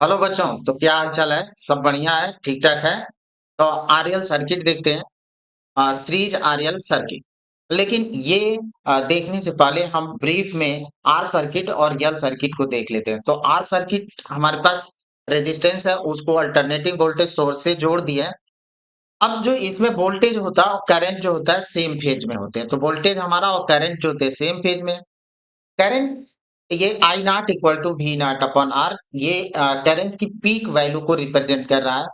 Hello बच्चों, तो क्या हाल चाल है? सब बढ़िया है, ठीक ठाक है। तो आरएल सर्किट देखते हैं। Series RL circuit. लेकिन ये देखने से पहले हम ब्रीफ में आर सर्किट और यल सर्किट को देख लेते हैं। तो आर सर्किट हमारे पास रेजिस्टेंस है, उसको अल्टरनेटिंग वोल्टेज सोर्स से जोड़ दिया है। अब जो इसमें वोल्टेज होता है और करंट जो होता है सेम फेज में होते हैं। तो वोल्टेज हमारा और करंट जो होते हैं सेम फेज में। करंट ये i naught equal to v naught upon R, ये करंट की पीक वैल्यू को रिप्रेजेंट कर रहा है।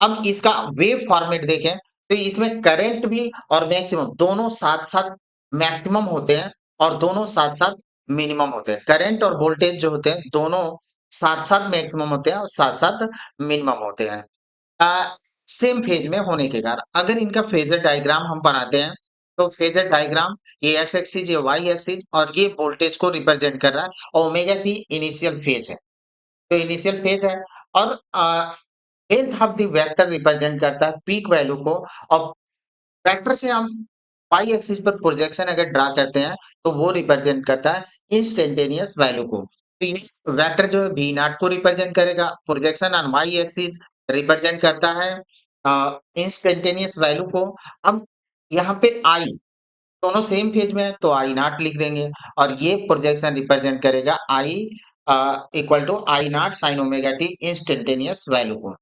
अब इसका वेव फॉर्मेट देखें तो इसमें करंट भी और मैक्सिमम दोनों साथ साथ मैक्सिमम होते हैं और दोनों साथ साथ मिनिमम होते हैं। करंट और वोल्टेज जो होते हैं दोनों साथ साथ मैक्सिमम होते हैं और साथ साथ मिनिमम होते हैं। सेम फेज में होने के कारण अगर इनका फेजर डायग्राम हम बनाते हैं तो फेजर डायग्राम ये एक्स एक्सिस ये वाई एक्सिस और ये वोल्टेज को रिप्रेजेंट कर रहा है और ओमेगा टी इनिशियल फेज है। तो इनिशियल फेज है और length of the vector represent करता है पीक वैल्यू को। और वेक्टर से हम वाई एक्सिस पर प्रोजेक्शन अगर ड्रा करते हैं तो वो रिप्रेजेंट करता है इंस्टेंटेनियस वैल्यू को। तो ये वेक्टर जो है वी नॉट को रिप्रेजेंट करेगा, projection on y axis represent करता है इंस्टेंटेनियस वैल्यू को। अब यहाँ पे आई दोनों सेम फेज में है तो आई नॉट लिख देंगे और ये प्रोजेक्शन रिप्रेजेंट करेगा i equal to i naught sine omega t instantaneous value को।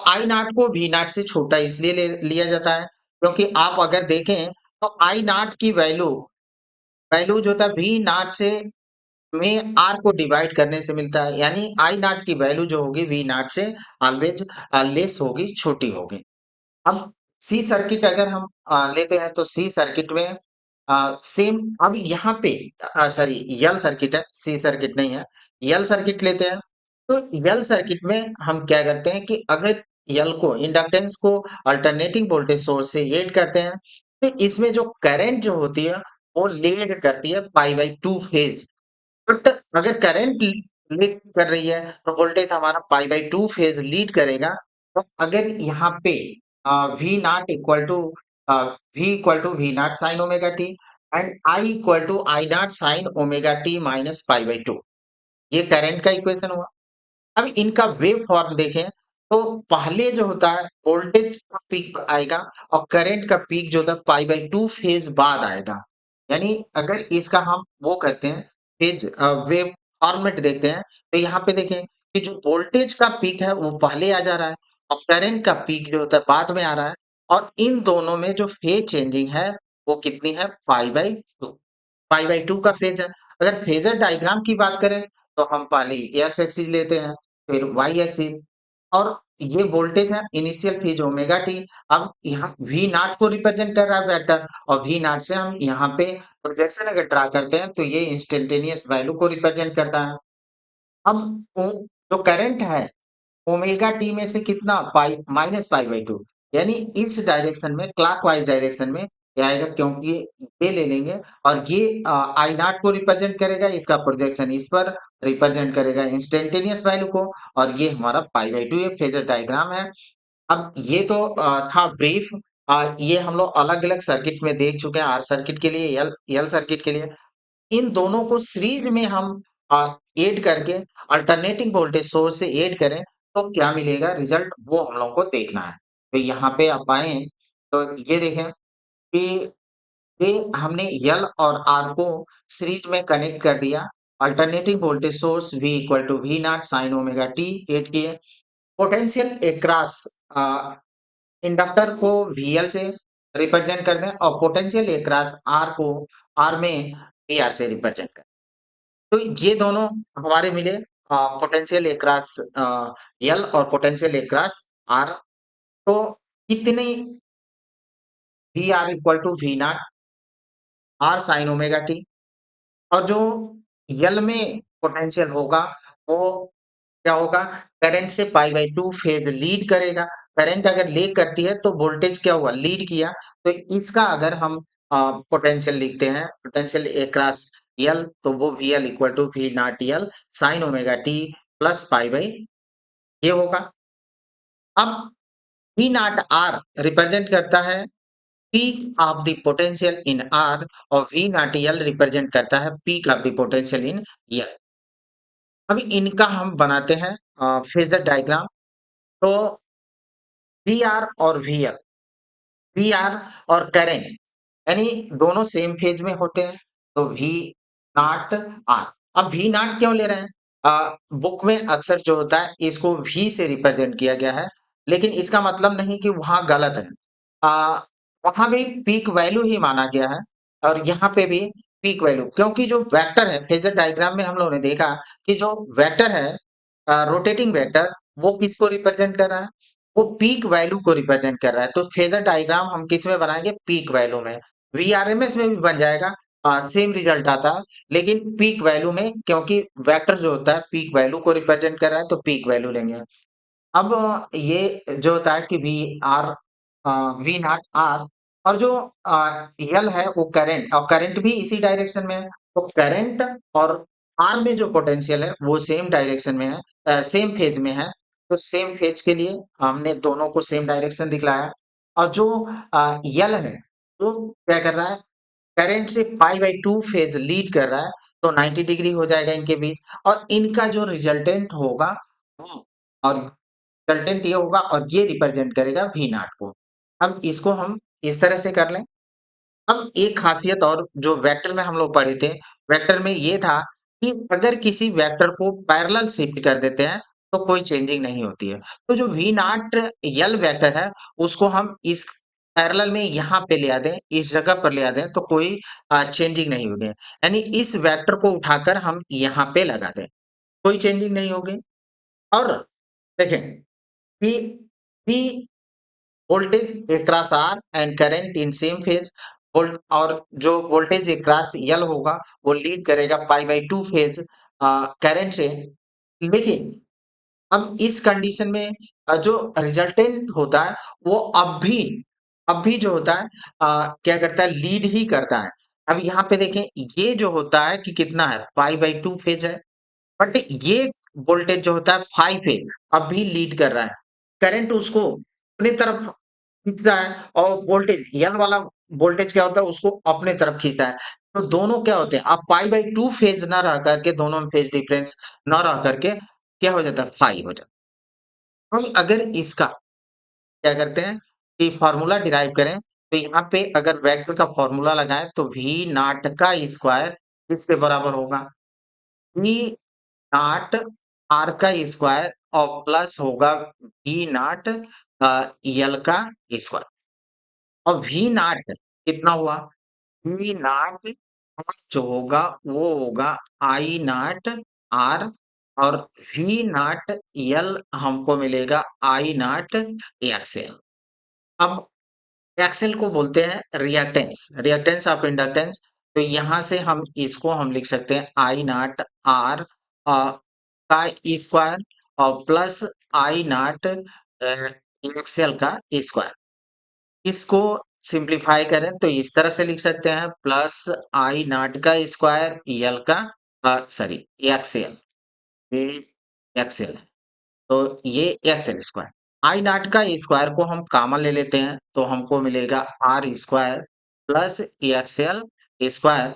आई नॉट को वी नॉट से छोटा इसलिए लिया जाता है क्योंकि आप अगर देखें तो आई नॉट की वैल्यू वैल्यू जो था वी नॉट से में आर को डिवाइड करने से मिलता है, यानी आई नॉट की वैल्यू जो होगी वी नॉट से ऑलवेज लेस होगी, छोटी होगी। अब सी सर्किट अगर हम लेते हैं तो सी सर्किट में सेम। अब यहाँ पे सॉरी यल सर्किट है, सी सर्किट नहीं है। यल सर्किट लेते हैं तो यल सर्किट में हम क्या करते हैं कि अगर यल को इंडक्टेंस को अल्टरनेटिंग वोल्टेज सोर्स से ऐड करते हैं तो इसमें जो करंट जो होती है वो लीड करती है pi by two phase. But अगर करंट लीड कर रही है तो वोल्टेज हमारा pi by two phase lead करेगा। तो अगर यहाँ पे v naught equal to v naught sine omega t and i equal to i naught sine omega t minus pi by two, ये करंट का इक्वेशन हुआ। अब इनका वेव फॉर्म देखें तो पहले जो होता है वोल्टेज का पीक आएगा और करंट का पीक जो होता है पाई बाई टू फेज बाद आएगा। यानी अगर इसका हम वो करते हैं फेज वेव फॉर्मेट देखते हैं तो यहाँ पे देखें कि जो वोल्टेज का पीक है वो पहले आ जा रहा है और करंट का पीक जो होता है बाद में आ रहा है। और इन दोनों में जो फेज चेंजिंग है वो कितनी है पाई बाई टू का फेज है। अगर फेजर डायग्राम की बात करें तो हम पहले एक्स एक्सिस लेते हैं, फिर वाई एक्सिस और ये वोल्टेज है इनिशियल फेज ओमेगा टी। अब यहाँ वी नॉट को रिप्रेजेंट कर रहा है वेक्टर और वी नॉट से हम यहाँ पे प्रोजेक्शन अगर ड्रा करते हैं तो ये इंस्टेंटेनियस वैल्यू को रिप्रेजेंट करता है। अब जो करंट है ओमेगा टी में से कितना pi minus pi by to, यानी इस डायरेक्शन में क्लॉकवाइज डायरेक्शन में ये आएगा क्योंकि ये ले लेंगे और ये आई नॉट को रिप्रेजेंट करेगा, इसका प्रोजेक्शन इस पर रिप्रेजेंट करेगा इंस्टेंटेनियस वैल्यू को। और ये हमारा पाई बाई टू ये फेजर डायग्राम है। अब ये तो था ब्रीफ। ये हम लोग अलग अलग सर्किट में देख चुके हैं, आर सर्किट के लिए यल यल सर्किट के लिए। इन दोनों को सीरीज में हम ऐड करके अल्टरनेटिंग वोल्टेज सोर्स से ऐड करें तो क्या मिलेगा रिजल्ट, वो हम लोगों को देखना है। तो यहाँ पे आप आए तो ये देखें कि ये हमने यल और आर को सीरीज में कनेक्ट कर दिया। Alternating voltage source V equal to v naught sine omega t add किए। पोटेंशियल अक्रॉस इंडक्टर को VL से रिप्रेजेंट कर दें और पोटेंशियल अक्रॉस R को R में VR से रिप्रेजेंट करें। तो ये दोनों हमारे मिले पोटेंशियल अक्रॉस L और पोटेंशियल अक्रॉस R। तो कितनी v r equal to v naught r sine omega t. और जो यल में पोटेंशियल होगा वो क्या होगा, करंट से पाई बाई टू फेज लीड करेगा। करंट अगर लीड करती है तो वोल्टेज क्या हुआ, लीड किया। तो इसका अगर हम पोटेंशियल लिखते हैं पोटेंशियल अक्रॉस यल तो वो v L equal to v naught L sine omega t plus pi by ये होगा। अब वी नॉट आर रिप्रेजेंट करता है peak of the potential in R और वी नॉट यल रिप्रेजेंट करता है peak of the potential in L. अभी इनका हम बनाते हैं फेज़र डायग्राम। तो वीआर और वीएल, वीआर और करंट यानी दोनों सेम फेज में होते हैं, तो वी नॉट आर। अब वी नॉट क्यों ले रहे हैं? बुक में अक्सर जो होता है इसको वी से रिप्रेजेंट किया गया है, लेकिन इसका मतलब नहीं कि वहाँ गलत है। वहाँ भी पीक वैल्यू ही माना गया है और यहाँ पे भी पीक वैल्यू, क्योंकि जो वेक्टर है फेज़र डायग्राम में हम लोगों ने देखा कि जो वेक्टर है रोटेटिंग वेक्टर, वो किसको रिप्रेजेंट कर रहा है? वो पीक वैल्यू को रिप्रेजेंट कर रहा है। तो फेज़र डायग्राम हम किस में बनाएँगे? पीक वैल्यू में। वीआरएमएस में भी बन जाएगा, सेम रिजल्ट आता है, लेकिन पीक वैल्यू में, क्योंकि वेक्टर जो होता है पीक वैल्यू को रिप्रेजेंट कर रहा है, तो पीक वैल्यू लेंगे। अब ये जो होता है कि वी नॉट आर, और जो यल है वो करंट, और करंट भी इसी डायरेक्शन में है। तो करंट और आर में जो पोटेंशियल है वो सेम डायरेक्शन में है, सेम फेज में है। तो सेम फेज के लिए हमने दोनों को सेम डायरेक्शन दिखलाया। और जो यल है वो क्या कर रहा है? करंट से पाई बाई 2 फेज लीड कर रहा है, तो 90 डिग्री हो जाएगा इनके बीच, और इनका जो रिजल्टेंट होगा वो, और रिजल्टेंट ये होगा और ये रिप्रेजेंट करेगा वी नॉट को। अब इसको हम इस तरह से कर लें। अब एक खासियत और जो वेक्टर में हम लोग पढ़े थे, वेक्टर में ये था कि अगर किसी वेक्टर को पैरेलल शिफ्ट कर देते हैं, तो कोई चेंजिंग नहीं होती है। तो जो वी नॉट यल वेक्टर है, उसको हम इस पैरेलल में यहाँ पे ले आ दें, इस जगह पर ले आ दें, तो कोई चेंजिंग नहीं होगी। यानी इस वेक्टर को उठाकर हम यहाँ पे लगा दें, कोई चेंजिंग नहीं होगी। और देखें कि P voltage across R and current in same phase, volt, और जो वोल्टेज across L होगा वो लीड करेगा पाई बाई 2 फेज करंट से। लेकिन अब इस कंडीशन में जो रिजल्टेंट होता है वो अब भी जो होता है क्या करता है? लीड ही करता है। अब यहाँ पे देखें, ये जो होता है कि कितना है? पाई बाई 2 फेज है, बट ये वोल्टेज जो होता है 5 पे अभी लीड कर रहा है। करंट उसको अपनी तरफ खींच रहा है, और वोल्टेज एल वाला वोल्टेज क्या होता है? उसको अपने तरफ खींचता है। तो दोनों क्या होते हैं? अब पाई बाई 2 फेज ना रह करके, दोनों में फेज डिफरेंस ना रह करके क्या हो जाता है? 5 हो जाता है। हम अगर इसका क्या करते हैं कि फार्मूला डिराइव करें, तो यहाँ पे अगर वेक्टर का फार्मूला लगाएं तो वी नॉट का स्क्वायर किसके बराबर होगा? वी नॉट आर का स्क्वायर और प्लस होगा वी नॉट यल का स्क्वायर। और वी नॉट कितना हुआ? वी नॉट जो होगा वो होगा आई नॉट आर, और वी नॉट यल हमको मिलेगा आई नॉट एक्सएल। अब एक्सएल को बोलते हैं रिएक्टेंस, रिएक्टेंस ऑफ इंडक्टेंस। तो यहाँ से हम इसको हम लिख सकते हैं आई नॉट आर का स्क्वायर और प्लस आई नॉट एक्सएल का स्क्वायर। इसको सिंप्लीफाई करें तो इस तरह से लिख सकते हैं, प्लस आई नॉट का स्क्वायर यल का सॉरी एक्सएल, एक्सएल। तो ये एक्सएल स्क्वायर, आई नॉट का स्क्वायर को हम कॉमन ले लेते हैं, तो हमको मिलेगा r square plus XL square,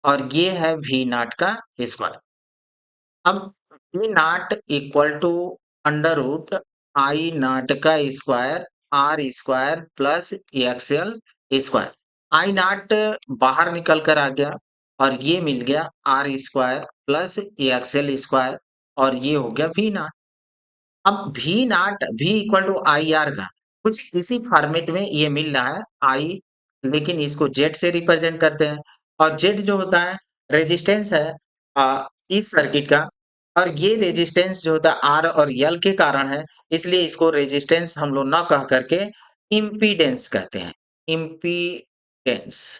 और ये है वी नॉट का स्क्वायर। अब v naught equal to under root i naught का square r square plus XL square. I naught बाहर निकल कर आ गया, और ये मिल गया r square plus XL square, और ये हो गया वी नॉट। अब v naught v equal to i r का कुछ इसी फॉर्मेट में ये मिल रहा है आई, लेकिन इसको जेड से रिप्रेजेंट करते हैं, और जेड जो होता है रेजिस्टेंस है इस सर्किट का, और ये रेजिस्टेंस जो होता है आर और यल के कारण है, इसलिए इसको रेजिस्टेंस हम लोग ना कह करके इम्पीडेंस कहते हैं। इम्पीडेंस,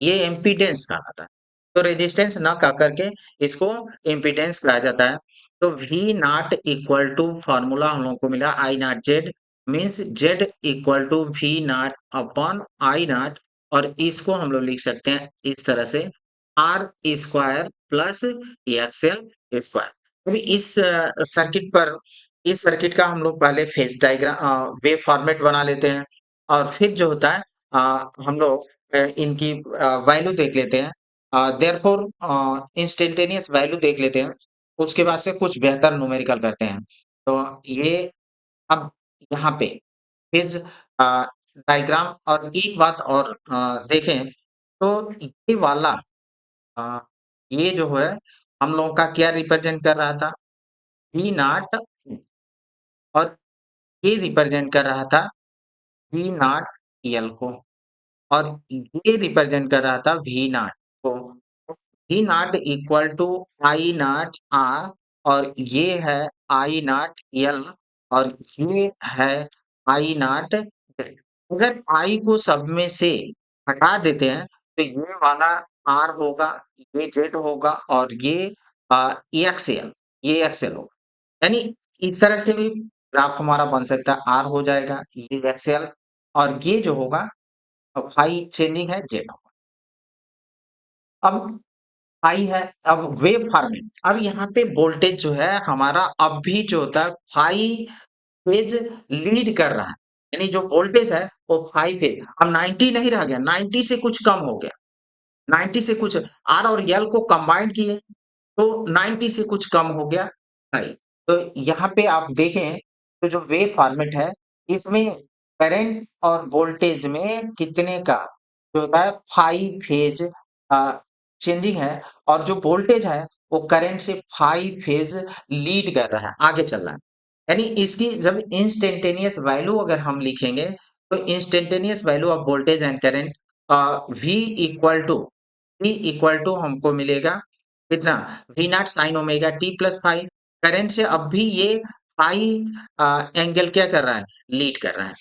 ये इम्पीडेंस कहलाता है। तो रेजिस्टेंस ना कह करके इसको इम्पीडेंस कहा जाता है। तो v naught equal to formula हम लोग को मिला i naught Z, means Z equal to v naught upon i naught, और इसको हम लोग लिख सकते हैं इस तरह से r square plus XL square. अभी इस सर्किट पर, इस सर्किट का हम लोग पहले फेज डायग्राम वेव फॉर्मेट बना लेते हैं, और फिर जो होता है हम लोग इनकी वैल्यू देख लेते हैं। देयरफॉर इंस्टेंटेनियस वैल्यू देख लेते हैं। उसके बाद से कुछ बेहतर न्यूमेरिकल करते हैं। तो ये अब यहाँ पे फेज़ डायग्राम और एक बात और देखें तो ये वाला अ, ये जो है हम लोगों का क्या रिप्रेजेंट कर रहा था? वी नॉट और ये रिप्रेजेंट कर रहा था वी नॉट एल को और ये रिप्रेजेंट कर रहा था वी नॉट को। V naught equal to i naught r और ये है आई नॉट एल और ये है आई नॉट जेड। अगर आई को सब में से हटा देते हैं तो ये वाला आर होगा, ये जेड होगा और ये एक्सएल, ये एक्सएल होगा। यानी इस तरह से भी ग्राफ हमारा बन सकता है, आर हो जाएगा, ये एक्सएल और ये जो होगा फाई चेंजिंग है जेड होगा। अब आई है, अब वेव फॉर्मेट, अब यहाँ पे वोल्टेज जो है हमारा अब भी जो होता है फाई फेज लीड कर रहा है, यानी जो वोल्टेज है वो फाई फेज अब 90 नहीं रह गया, 90 से कुछ कम हो गया, 90 से कुछ आर और एल को कंबाइंड किए तो 90 से कुछ कम हो गया आई। तो यहाँ पे आप देखें तो जो वेव फॉर्मेट है इसमें करंट और वोल्टेज में कितने का जो होता है फाई फेज चेंजिंग है और जो वोल्टेज है वो करंट से फाई फेज लीड कर रहा है, आगे चल रहा है। यानी इसकी जब इंस्टेंटेनियस वैल्यू अगर हम लिखेंगे तो instantaneous value of voltage and current v equal to v equal to हमको मिलेगा कितना v naught sine omega t plus five. Current से अब भी ये फाइव एंगल क्या कर रहा है, लीड कर रहा है।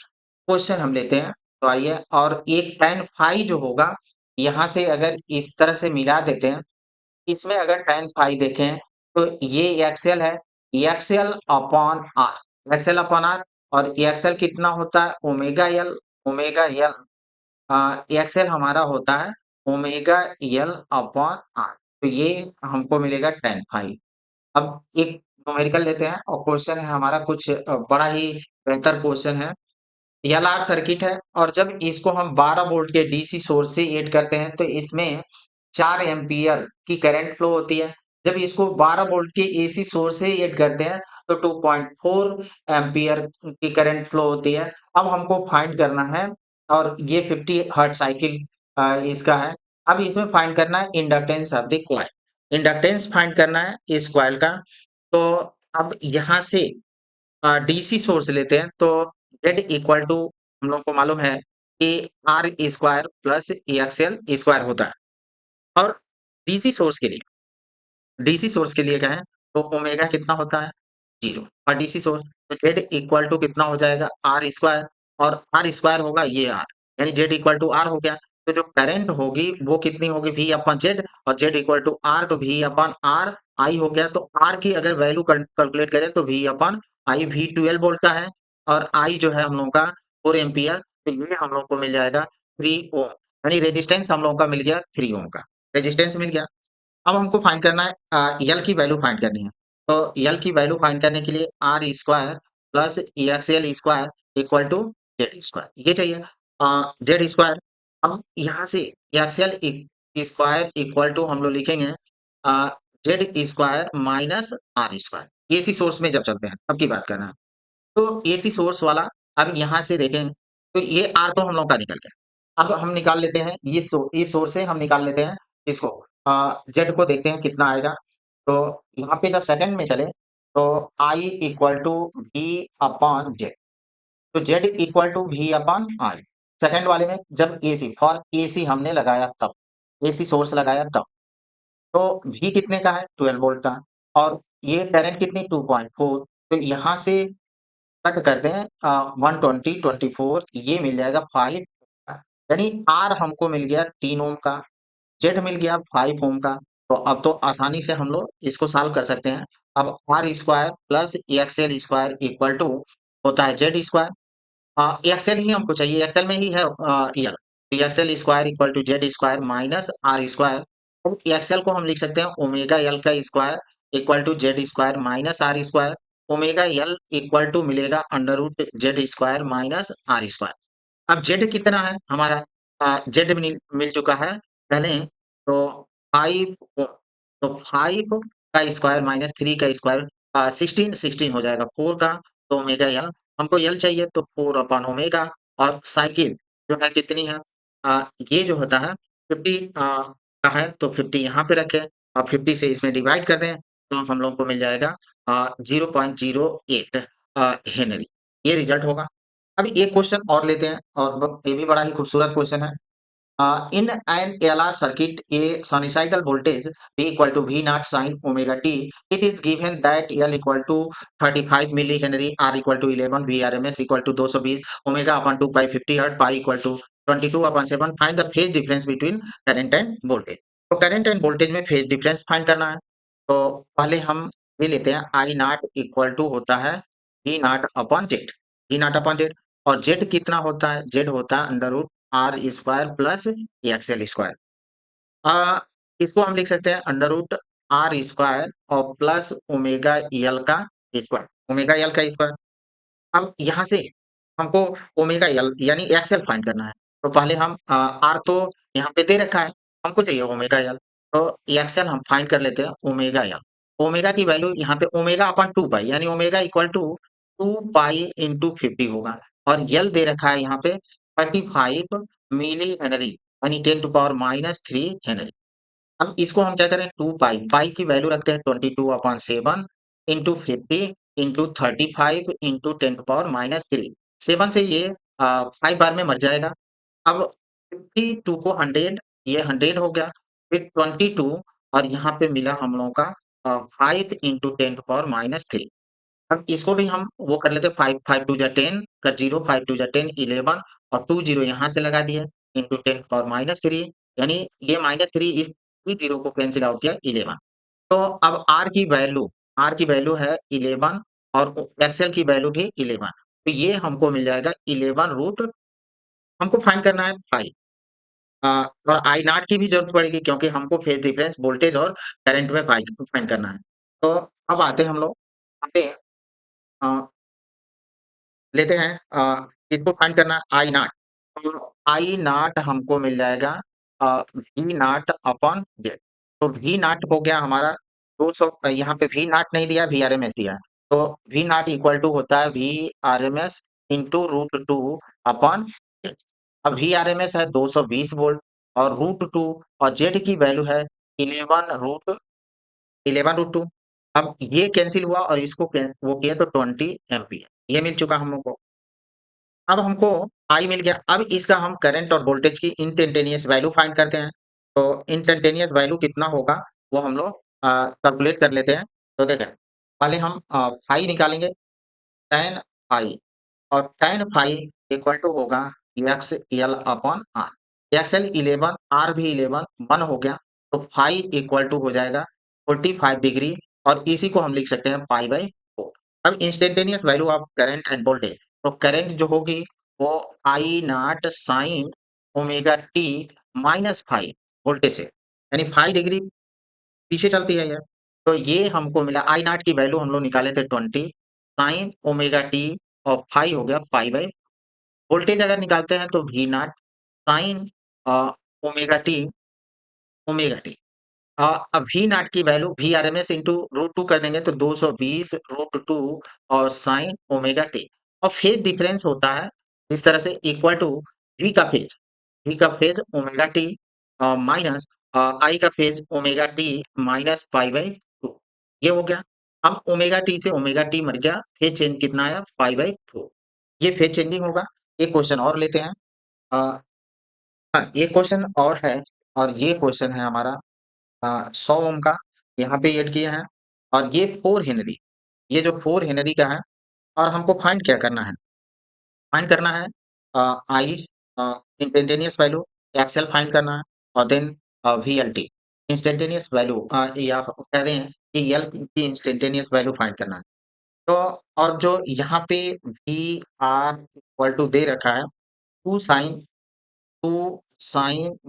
क्वेश्चन हम लेते हैं तो आइए, और एक tan फाई जो होगा यहाँ से अगर इस तरह से मिला देते हैं, इसमें अगर tan फाई देखें तो ये एक्सएल है, x l upon r, x l upon r और एक्सएल कितना होता है omega l, omega l x l हमारा होता है ओमेगा एल अपॉन आर। तो ये हमको मिलेगा tan फाई। अब एक न्यूमेरिकल लेते हैं और क्वेश्चन है हमारा कुछ बड़ा ही बेहतर क्वेश्चन है। एलआर सर्किट है और जब इसको हम 12 वोल्ट के डीसी सोर्स से ऐड करते हैं तो इसमें 4 एम्पीयर की करंट फ्लो होती है। जब इसको 12 वोल्ट के एसी सोर्स से ऐड करते हैं तो 2.4 एम्पीयर की करंट फ्लो होती है। अब हमको फाइंड करना है और ये 50 हर्ट्ज साइकिल इसका है। अब इसमें फाइंड करना है inductance of the coil. Inductance find करना है इस कॉइल का। तो अब यहाँ से डीसी सोर्स लेते हैं तो Z इक्वल टू हम लोग को मालूम है कि r square plus XL square होता है और डीसी सोर्स के लिए, डीसी सोर्स के लिए क्या है तो ओमेगा कितना होता है 0 और डीसी सोर्स तो Z इक्वल टू कितना हो जाएगा आर स्क्वायर और आर स्क्वायर होगा ये आर, यानी Z इक्वल टू आर हो गया। तो जो करंट होगी वो कितनी होगी V अपॉन जेड और Z इक्वल टू आर तो V अपॉन आर आई हो गया। तो आर की अगर वैल्यू कैलकुलेट करें तो V upon I V 12 volt का है और आई जो है हम लोगों का 4 एम्पियर। तो ये हम लोग को मिल जाएगा 3 ओम, यानी रेजिस्टेंस हम लोगों का मिल गया 3 ओम का रेजिस्टेंस मिल गया। अब हमको फाइंड करना है यल की वैल्यू फाइंड करनी है। तो यल की वैल्यू फाइंड करने के लिए R square plus XL square equal to Z square ये चाहिए जेड स्क्वायर। अब यहाँ से एक्सएल स्क्वायर इक्वल टू हम लोग लिखेंगे z square minus are square AC source में जब चलते हैं तब की बात करना है। तो एसी सोर्स वाला अब यहाँ से देखें तो ये आर तो हम लोग का निकल गया। अब हम निकाल लेते हैं ये इस सोर्स से हम निकाल लेते हैं इसको जेड को देखते हैं कितना आएगा। तो यहाँ पे जब सेकंड में चले तो i equal to v upon Z, तो Z equal to v upon i. Second वाले में जब एसी फॉर एसी हमने लगाया तब, एसी सोर्स लगाया तब, तो वी कितने का है 12 वोल्ट का और ये करंट कितनी 2.4। तो यहाँ से कट करते हैं 120 24 ये मिल जाएगा 5 यानी आर हमको मिल गया 3 ओम का, जेड मिल गया 5 ओम का। तो अब तो आसानी से हम लोग इसको सॉल्व कर सकते हैं। अब r square plus XL square equal to होता है जेड स्क्वायर। एक्सएल ही हमको चाहिए, एक्सएल में ही है L, XL square equal to Z square minus are square. अब एक्सएल को हम लिख सकते हैं ओमेगा एल का square equal to Z square minus are square. Omega L equal to मिलेगा under root Z square minus are square. अब Z कितना है हमारा जेड मिल मिल चुका है पहले तो 5 ओम। तो 5 का स्क्वायर माइनस 3 का स्क्वायर 16 16 हो जाएगा 4 का तो ओमेगा एल हमको एल चाहिए तो 4 अपॉन ओमेगा और साइकिल जो है कितनी है ये जो होता है 50 का है तो 50 यहाँ पे रखें और 50 से इसमें डिवाइड कर दें तो हम लोग को मिल जाएगा 0.08 हेनरी ये रिजल्ट होगा। अभी एक क्वेश्चन और लेते हैं और ये भी बड़ा ही खूबसूरत क्वेश्चन है। In an ALR circuit, a sinusoidal voltage V equal to V naught sin omega t, it is given that L equal to 35 millihenry, R equal to 11, Vrms equal to 220, omega upon 2 pi 50 hertz, pi equal to 22 upon 7. Find the phase difference between current and voltage. तो current and voltage में phase difference find करना है। तो पहले हम ये लेते हैं आई नॉट इक्वल टू होता है v naught upon Z, v naught upon Z और जेड कितना होता है? जेड होता है under root are square plus XL square. अ, इसको हम लिख सकते हैं अंडर रूट आर स्क्वायर और प्लस ओमेगा एल का स्क्वायर, ओमेगा एल का स्क्वायर। अब यहाँ से हमको ओमेगा एल यानी एक्सएल फाइंड करना है। तो पहले हम आर तो यहाँ पे दे रखा है, हमको चाहिए ओमेगा एल। तो एक्सएल हम फाइंड कर लेते हैं ओमेगा एल। ओमेगा की वैल्यू यहाँ पे ओमेगा अपॉन 2 पाई यानी omega equal to 2 pi into 50 होगा और एल दे रखा है यहाँ पे 35 मिली हेनरी यानी 10 टू पावर माइनस 3 हेनरी। अब इसको हम क्या करें 2 पाई, पाई की वैल्यू रखते हैं 22 upon 7 into 50 into 35 into 10 to power minus 3। 7 से ये 5 बार में मर जाएगा। अब 52 को 100 ये 100 हो गया, फिर 22 और यहाँ पे मिला हम लोगों का 5 इंटू 10 टू पावर माइनस 3। अब इसको भी हम वो कर लेते हैं 5 5 टू जा 10 कर 0 5 टू जा 10 11 और 2 0 यहाँ से लगा दिए इंटू 10 पावर माइनस 3 यानी ये माइनस 3 इस 2 0 को कैंसिल आउट किया 11। तो अब R की वैल्यू है 11 और एक्सएल की वैल्यू भी 11। तो ये हमको मिल जाएगा 11 रूट हमको फाइंड करना है पाई। अ, और आई नॉट की भी जरूरत पड़ेगी क्योंकि हमको फेज डिफरेंस वोल्टेज और करंट में फाइंड करना है। तो अब आते हैं हम लोग आते हैं अ, लेते हैं किसको फाइंड करना है आई नॉट। तो आई नॉट हमको मिल जाएगा वी नॉट अपॉन जेड। तो वी नॉट हो गया हमारा 200 यहाँ पे वी नॉट नहीं दिया वी आर एम एस दिया है। तो वी नॉट इक्वल टू होता है v r m s into root two upon z. अब वी आर एम एस है 220 वोल्ट और रूट टू और जेड की वैल्यू है 11 रूट 11 रूट टू। अब ये कैंसिल हुआ और इसको वो किया तो 20 एम्पियर ये मिल चुका हम लोग को। अब हमको I मिल गया। अब इसका हम करंट और वोल्टेज की इंस्टेंटेनियस वैल्यू फाइंड करते हैं। तो इंस्टेंटेनियस वैल्यू कितना होगा वो हम लोग कैलकुलेट कर लेते हैं। तो देखें पहले हम फाई निकालेंगे tan फाई और tan फाई इक्वल टू होगा x l upon r. X l 11 r भी 11 1 हो गया तो फाई इक्वल टू हो जाएगा 45 डिग्री और इसी को हम लिख सकते हैं पाई बाई 4। अब instantaneous value of current and voltage तो करंट जो होगी वो i naught sine omega t minus five voltage से यानी 5 डिग्री पीछे चलती है ये। तो ये हमको मिला आई नॉट की वैल्यू हम लोग निकाले थे 20 साइन ओमेगा टी और फाइव हो गया पाई बाई। वोल्टेज अगर निकालते हैं तो v naught sine omega t omega t अब वी नॉट की value v r m s into root two कर देंगे तो 220 रूट टू और साइन ओमेगा टी और फेज डिफरेंस होता है इस तरह से इक्वल टू वी का phase omega t minus i का phase omega t minus pi by 2 ये हो गया। अब ओमेगा टी से ओमेगा टी मर गया फेज चेंज कितना आया पाई बाई 4 ये फेज चेंजिंग होगा। एक क्वेश्चन और लेते हैं। अ, हाँ, एक क्वेश्चन और है और ये क्वेश्चन है हमारा 100 ओम का यहाँ पे ऐड किए हैं और ये 4 हेनरी ये जो 4 हेनरी का है और हमको फाइंड क्या करना है? फाइंड करना है आई इंस्टेंटेनियस वैल्यू एक्सएल फाइंड करना है और देन वीएलटी इंस्टेंटेनियस वैल्यू ये आप कह रहे हैं कि एल की इंस्टेंटेनियस वैल्यू फाइंड करना है। तो और जो यहाँ पे वी आर इक्वल टू दे रखा है 2 साइन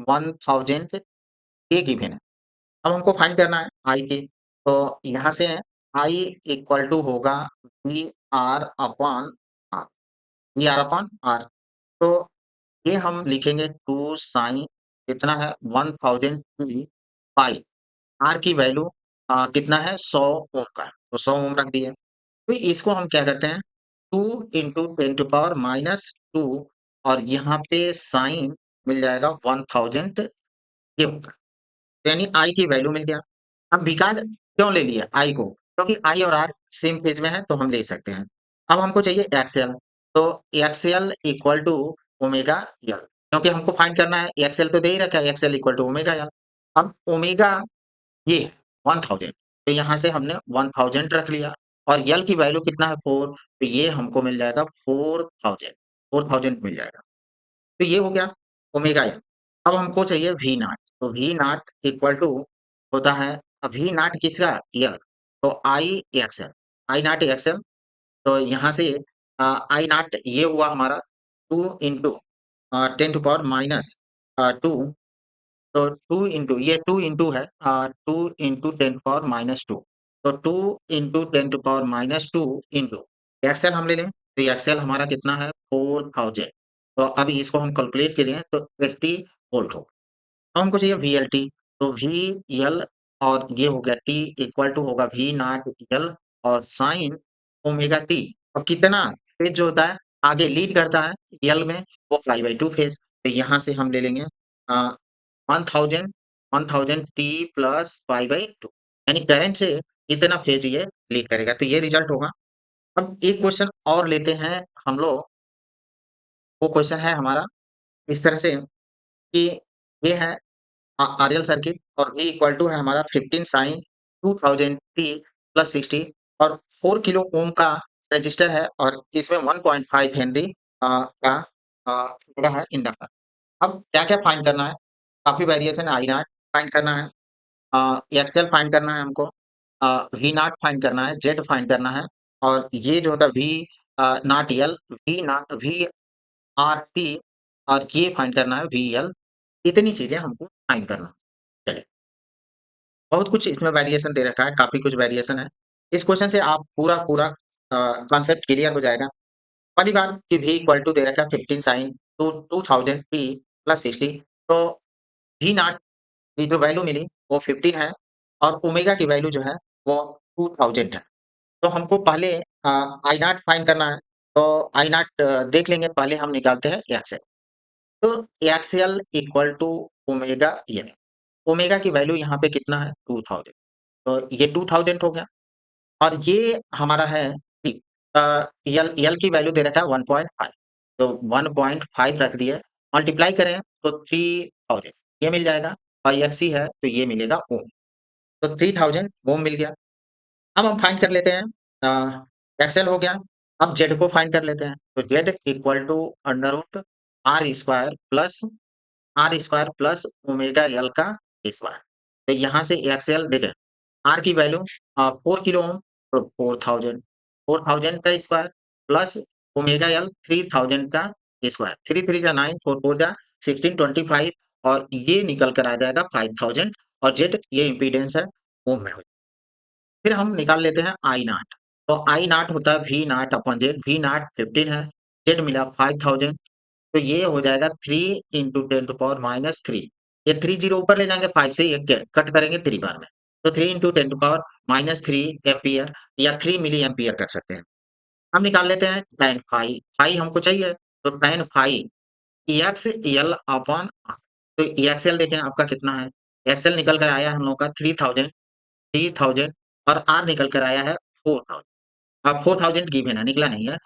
1000 ये गिवन है। अब हमको फाइंड करना है आई की। तो यहाँ से आई इक्वल टू होगा v r upon r v r upon r. तो ये हम लिखेंगे 2 साइन कितना है 1000 पाई आर की वैल्यू कितना है 100 ओम का, तो 100 ओम रख दिए। तो इसको हम क्या करते हैं 2 इंटू 10 to the power -2 और यहाँ पे साइन मिल जाएगा 1000 ये होगा। यानी आई की वैल्यू मिल गया। अब बिकॉज़ क्यों ले लिया आई को? क्योंकि आई और आर सेम पेज में है तो हम ले सकते हैं। अब हमको चाहिए एक्सएल, तो x l equal to omega l, क्योंकि हमको फाइंड करना है एक्सएल तो दे ही रखा है x l equal to omega l. अब ओमेगा ये है 1000, तो यहाँ से हमने 1000 रख लिया और एल की वैल्यू कितना है 4, तो ये हमको मिल जाएगा 4000, 4000 मिल जाएगा। तो ये हो गया ओमेगा एल। अब हमको चाहिए वी नॉट, तो वी नॉट इक्वल टू होता है वी नॉट किसका एल, तो आई एक्सएल, आई नॉट एक्सएल। तो यहाँ से आई नॉट ये हुआ हमारा 2 इंटू 10 to the power -2, तो 2 इंटू ये 2 इंटू है 2 इंटू 10 to the power -2, तो 2 into 10 to the power -2 into XL हम ले लें, तो एक्सएल हमारा कितना है 4000। तो अब इसको हम कैलकुलेट करें तो 80 वोल्ट हो। अब हमको चाहिए वीएलटी, तो वीएल और ये हो गया टी इक्वल टू होगा वी नॉट एल और साइन ओमेगा टी। और कितना फेज जो होता है आगे लीड करता है एल में, वो पाई/2 फेज। तो यहाँ से हम ले लेंगे 1000 1000 टी प्लस पाई/2, यानी करंट से इतना फेज ये लीड करेगा, तो ये रिजल्ट होगा। अब एक क्वेश्चन और लेते हैं हम लोग, वो क्वेश्चन है हमारा इस तरह से कि ये है आरएल सर्किट और V इक्वल टू है हमारा 15 साइन 2000 टी प्लस 60 और 4 किलो ओम का रजिस्टर है और इसमें 1.5 हेनरी का जुड़ा है इंडक्टर। अब क्या-क्या फाइंड करना है? काफ़ी वेरिएशन है, आई नॉट फाइंड करना है, एक्सएल फाइंड करना है हमको, वी नॉट फाइंड करना है, जेड फाइंड करना है और ये जो होता है v naught L, v are t और ये फाइंड करना है वी एल। इतनी चीज़ें हमको फाइंड करना है। चलिए। बहुत कुछ इसमें वेरिएशन दे रखा है, काफ़ी कुछ वेरिएशन है। इस क्वेश्चन से आप पूरा कॉन्सेप्ट क्लियर हो जाएगा। पहली बात कि V इक्वल टू दे रखा है 15 साइन टू 2000 t प्लस 60, तो V नॉट की जो वैल्यू मिली वो 15 है और ओमेगा की वैल्यू जो है वो 2000 है। तो हमको पहले आई नॉट फाइंड करना है, तो आई नॉट देख लेंगे, पहले हम निकालते हैं एक्सएल। तो x l equal to omega l, omega की वैल्यू यहाँ पे कितना है 2000, तो ये 2000 हो गया और ये हमारा है टी। एल की वैल्यू दे रखा है 1.5, तो 1.5 रख दिए, मल्टीप्लाई करें तो 3000 ये मिल जाएगा और एक्सी है तो ये मिलेगा ओम, तो 3000 ओम मिल गया। अब हम फाइंड कर लेते हैं एक्सएल हो गया। अब जेड को फाइंड कर लेते हैं, तो Z equal to under root are square plus omega L का स्क्वायर। तो यहाँ से एक्सएल देखें, आर की वैल्यू 4 किलो ओम, तो 4000, 4000 का स्क्वायर प्लस ओमेगा एल 3000 का स्क्वायर, 3 3 जा 9, 4 4 जा 16, 25 और ये निकल कर आ जाएगा 5000 और जेड ये इम्पीडेंस है ओम में। फिर हम निकाल लेते हैं आई नॉट, तो आई नॉट होता है v naught upon Z, v naught 15 है, जेड मिला 5000, तो ये हो जाएगा 3 इंटू 10 to the power -3। ये 3 जीरो ऊपर ले जाएंगे, 5 से ये कट करेंगे 3 बार में, तो 3 into 10 to the power -3 ampere या 3 मिली एम्पियर कर सकते हैं। हम निकाल लेते हैं tan फाई, फाई हमको चाहिए, तो tan phi x l upon r, तो एक्सएल देखें आपका कितना है, एक्सएल निकल कर आया हम लोग का 3000 और आर निकल कर आया है 4000। अब 4000 गिवन है, निकला नहीं है।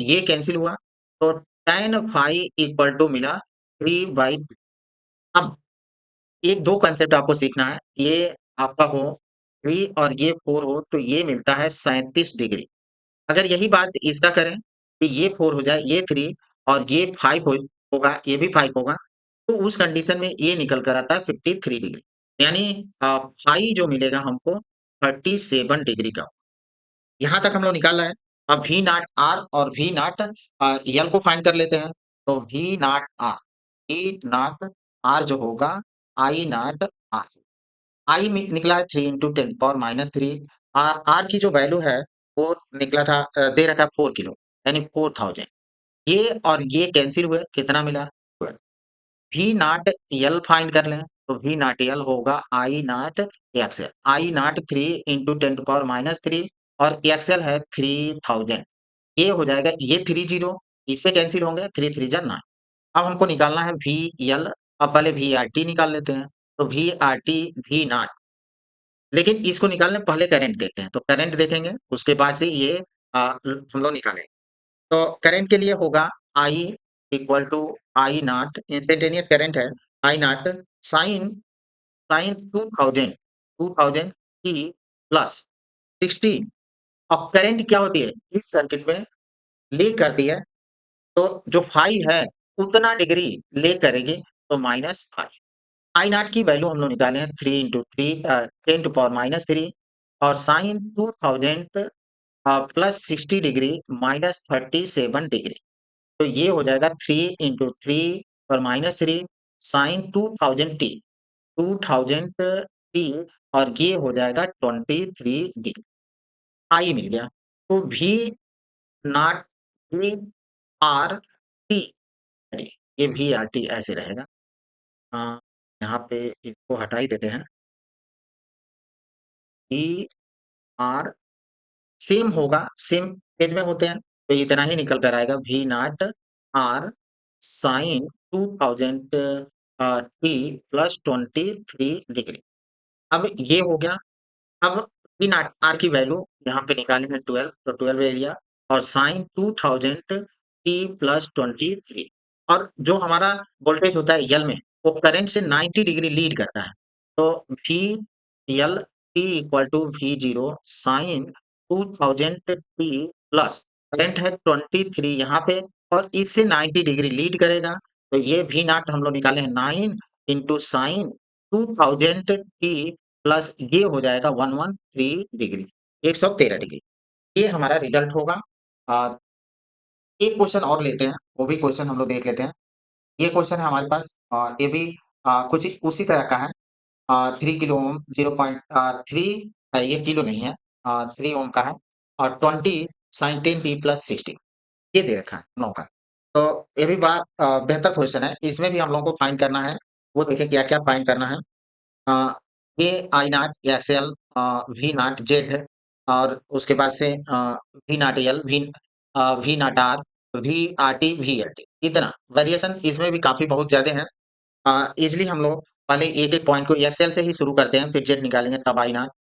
ये कैंसल हुआ, तो tan फाई इक्वल टू मिला 3/2। अब ये 2 कांसेप्ट आपको सीखना है, ये आपका हो 3 और ये 4 हो, तो ये मिलता है 37 डिग्री। अगर यही बात इसका करें कि ये 4 हो जाए, ये 3 और ये 5 होगा, ये भी 5 होगा, तो उस कंडीशन में ये निकल कर आता है 53 डिग्री। यानी फाई जो मिलेगा हमको 37 डिग्री का। यहाँ तक हम लोग निकाल रहे हैं। अब वी नॉट आर और वी नॉट एल को फाइंड कर लेते हैं। तो वी नॉट आर जो होगा आई नॉट आर, आई निकला है 3 into 10 to the power -3। R की जो वैल्यू है वो निकला था दे रखा है 4 किलो, यानी 4000। ये और ये कैंसिल हुए, कितना मिला 12। वी नॉट एल फाइंड कर लें, तो वी नॉट एल होगा i naught XL. I naught 3 into 10⁻³ और एक्सएल है 3000। ये हो जाएगा, ये 30 इससे कैंसिल होंगे, 3 3 जा 9। अब हमको निकालना है वी एल। अब पहले वी आर टी निकाल लेते हैं। तो v are t v naught, लेकिन इसको निकालने पहले करंट देखते हैं। तो करंट देखेंगे, उसके बाद से ये हम लोग निकालेंगे। तो करंट के लिए होगा i equal to i naught, instantaneous current है, i naught sine sine 2000 t plus 16। अब करंट क्या होती है इस सर्किट में, लीक करती है। तो जो फाई है उतना डिग्री लीक करेगी, तो -5। आई नॉट की वैल्यू हम लोग निकाले हैं 3 इंटू 3 10⁻³ और साइन 2000 प्लस 60 डिग्री -37 डिग्री। तो ये हो जाएगा 3 इंटू 3 और -3 साइन 2000 टी और ये हो जाएगा 23 डिग्री। आई मिल गया। तो v naught v are t, ये वी आर टी ऐसे रहेगा। अ, यहाँ पे इसको हटा ही देते हैं। वी आर सेम होगा, सेम पेज में होते हैं, तो इतना ही निकल कर आएगा v naught r sine 2000 t plus 23 degree. अब ये हो गया। अब वी नॉट आर की वैल्यू यहाँ पे निकाली है 12, तो 12 एरिया और साइन 2000 टी प्लस 23। और जो हमारा वोल्टेज होता है यल में, वो करंट से 90 डिग्री लीड करता है। तो v l t equal to v zero sine 2000 t plus current है 23 यहाँ पे और इससे 90 डिग्री लीड करेगा। तो ये वी नॉट हम लोग निकाले हैं 9 इंटू साइन 2000 टी प्लस ये हो जाएगा 113 डिग्री, 113 डिग्री। ये हमारा रिजल्ट होगा। अ, एक क्वेश्चन और लेते हैं, वो भी क्वेश्चन हम लोग देख लेते हैं। ये क्वेश्चन है हमारे पास, ये भी कुछ उसी तरह का है। 3 किलो ओम 0.3 है, ये किलो नहीं है, 3 ओम का है और 20 sin 10t प्लस 60 ये दे रखा है 9 का। तो ये भी बड़ा बेहतर क्वेश्चन है। इसमें भी हम लोगों को फाइंड करना है। वो देखें क्या-क्या फाइंड करना है। अ, ये i naught XL, v naught Z है और उसके बाद से v naught L, v naught R, v are t, v L t, इतना वेरिएशन इसमें भी काफी बहुत ज्यादा है। इजिली हम लोग पहले एक एक पॉइंट को एक्सएल से ही शुरू करते हैं, फिर जेड निकालेंगे तब आई नॉट।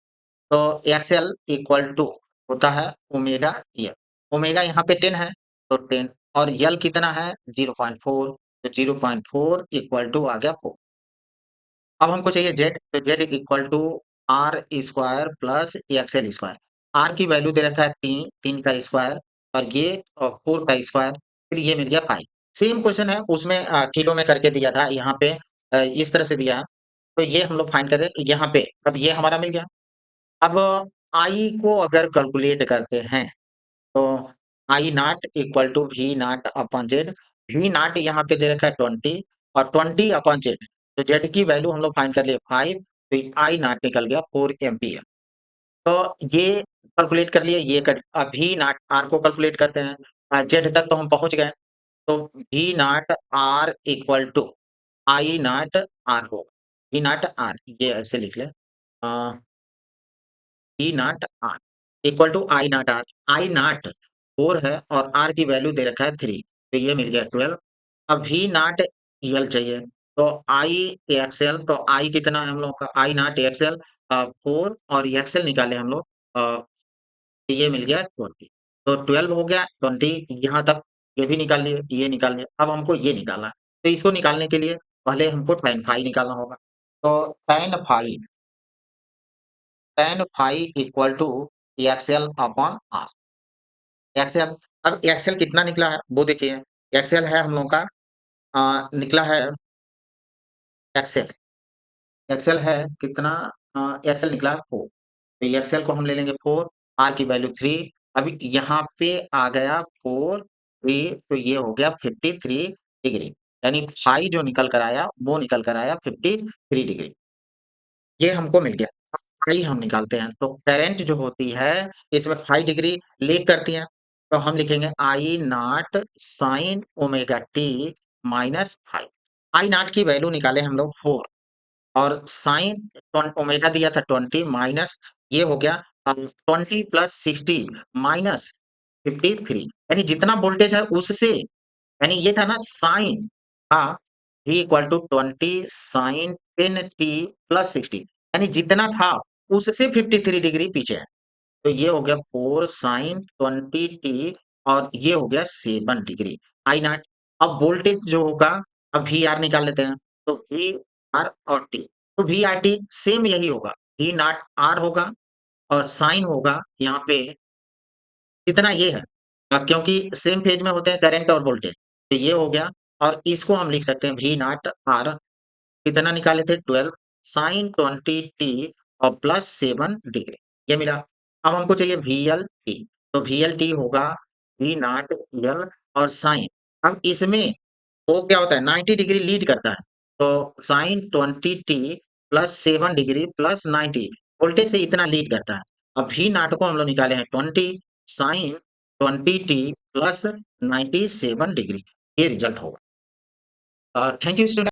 तो एक्सएल इक्वल टू होता है ओमेगा एल। ओमेगा यहाँ पे 10 है, तो 10 और एल कितना है 0.4, तो 0.4 इक्वल टू आ गया 4। अब हमको चाहिए जेड, तो Z equal to R square plus XL square. R की वैल्यू दे रखा है 3, 3 का स्क्वायर और ये 4 का स्क्वायर, फिर ये मिल गया 5। सेम क्वेश्चन है, उसमें किलो में करके दिया था, यहाँ पे इस तरह से दिया है। तो ये हम लोग फाइंड कर रहे हैं यहाँ पे। अब ये हमारा मिल गया। अब आई को अगर कैलकुलेट करते हैं, तो i naught equal to v naught upon Z. V naught यहाँ पे दे रखा है 20 और 20 अपॉन जेड, तो जेड की वैल्यू हम लोग फाइंड कर लिए 5, तो आई नॉट निकल गया 4 एम्पियर। तो ये कैलकुलेट कर लिए, ये कर अब वी नॉट आर को कैलकुलेट करते हैं। जेड तक तो हम पहुंच गए, तो v naught R equal to i naught R होगा। वी नॉट आर ये ऐसे लिख ले, e naught R equal to i naught R. I naught 4 है और आर की वैल्यू दे रखा है 3, तो ये मिल गया 12। अब वी नॉट यल चाहिए, तो आई एक्सएल, तो आई कितना है हम लोग का, आई नॉट एक्सएल 4 और एक्सएल निकाले हम लोग, तो ये मिल गया 20। तो 12 हो गया, 20 यहाँ तक ये भी निकाल लिए, ये निकाल लिए। अब हमको ये निकालना है, तो इसको निकालने के लिए पहले हमको tan फाई निकालना होगा। तो tan phi equal to x l upon r. X l, अब एक्सएल कितना निकला है वो देखिए। एक्सएल है हम लोग का निकला है एक्सएल, एक्सएल है कितना, एक्सएल निकला है 4। तो एक्सएल को हम ले लेंगे 4, आर की वैल्यू 3। अभी यहाँ पे आ गया 4 3, तो ये हो गया 53 डिग्री। यानी फाई जो निकल कर आया वो निकल कर आया 53 डिग्री। ये हमको मिल गया। अब फाई हम निकालते हैं, तो करंट जो होती है इसमें 5 डिग्री लीक करती है। तो हम लिखेंगे i naught sine omega t minus 5। I naught की वैल्यू निकाले हम लोग 4, और साइन ओमेगा दिया था 20 माइनस ये हो गया 20 प्लस 60 माइनस 53 यानी जितना वोल्टेज है उससे यानी ये था ना साइन हाँ V equal to 20 sine 10t plus 60 यानी जितना था उससे 53 डिग्री पीछे है। तो ये हो गया 4 साइन 20t और ये हो गया 7 डिग्री आई नॉट। अब वोल्टेज जो होगा अब वी आर निकाल लेते हैं। तो वी आर और टी तो वी आर टी सेम यही होगा वी नॉट आर होगा और साइन होगा यहाँ पे कितना ये है क्योंकि सेम फेज में होते हैं करंट और वोल्टेज तो ये हो गया और इसको हम लिख सकते हैं वी नॉट आर कितना निकाले थे 12 साइन 20t और प्लस 7 डिग्री ये मिला। अब हमको चाहिए VLT तो VLT होगा वी नॉट एल और साइन। अब इसमें वो क्या होता है 90 डिग्री लीड करता है तो sine 20t plus 7 degree plus 90 voltage से इतना लीड करता है। अब V नॉट को हम लोग निकाले हैं 20 साइन 20t प्लस 97 डिग्री ये रिजल्ट होगा। Thank you student.